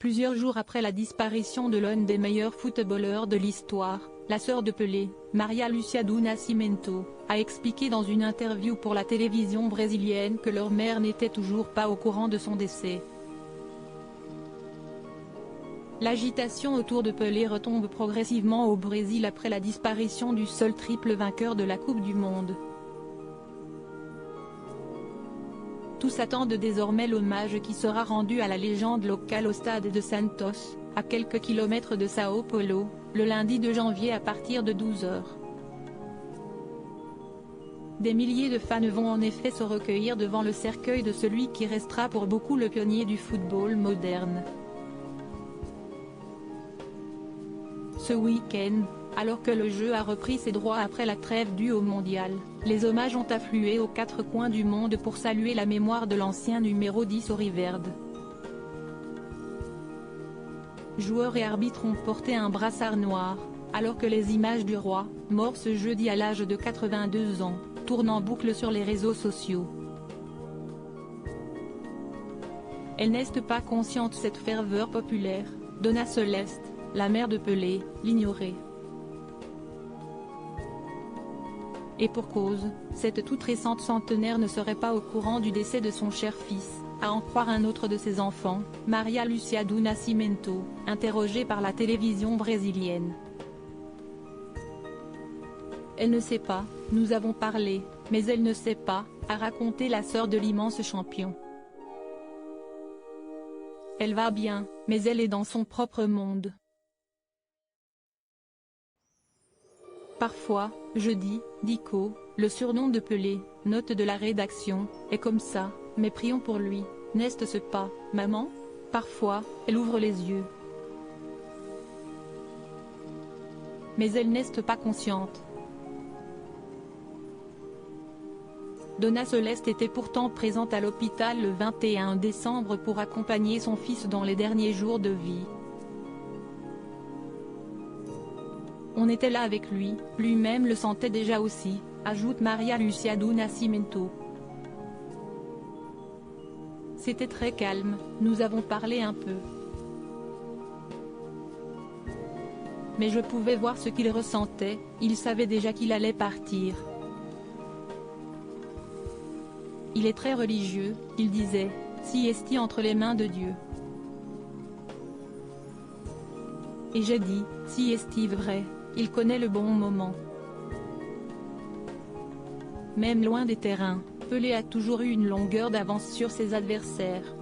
Plusieurs jours après la disparition de l'un des meilleurs footballeurs de l'histoire, la sœur de Pelé, Maria Lúcia do Nascimento, a expliqué dans une interview pour la télévision brésilienne que leur mère n'était toujours pas au courant de son décès. L'agitation autour de Pelé retombe progressivement au Brésil après la disparition du seul triple vainqueur de la Coupe du Monde. Tous attendent désormais l'hommage qui sera rendu à la légende locale au stade de Santos, à quelques kilomètres de São Paulo, le lundi 2 janvier à partir de 12 h. Des milliers de fans vont en effet se recueillir devant le cercueil de celui qui restera pour beaucoup le pionnier du football moderne. Ce week-end, alors que le jeu a repris ses droits après la trêve due au mondial, les hommages ont afflué aux quatre coins du monde pour saluer la mémoire de l'ancien numéro 10 Auriverde. Joueurs et arbitres ont porté un brassard noir, alors que les images du roi, mort ce jeudi à l'âge de 82 ans, tournent en boucle sur les réseaux sociaux. Elle n'est pas consciente cette ferveur populaire, Dona Celeste, la mère de Pelé, l'ignorait. Et pour cause, cette toute récente centenaire ne serait pas au courant du décès de son cher fils, à en croire un autre de ses enfants, Maria Lúcia do Nascimento, interrogée par la télévision brésilienne. Elle ne sait pas, nous avons parlé, mais elle ne sait pas, a raconté la sœur de l'immense champion. Elle va bien, mais elle est dans son propre monde. Parfois, je dis, Dico, le surnom de Pelé, note de la rédaction, est comme ça, mais prions pour lui, n'est-ce pas, maman? Parfois, elle ouvre les yeux. Mais elle n'est pas consciente. Dona Celeste était pourtant présente à l'hôpital le 21 décembre pour accompagner son fils dans les derniers jours de vie. On était là avec lui, lui-même le sentait déjà aussi, ajoute Maria Lúcia do Nascimento. C'était très calme, nous avons parlé un peu. Mais je pouvais voir ce qu'il ressentait, il savait déjà qu'il allait partir. Il est très religieux, il disait, si est-il entre les mains de Dieu. Et j'ai dit, si est-il vrai. Il connaît le bon moment. Même loin des terrains, Pelé a toujours eu une longueur d'avance sur ses adversaires.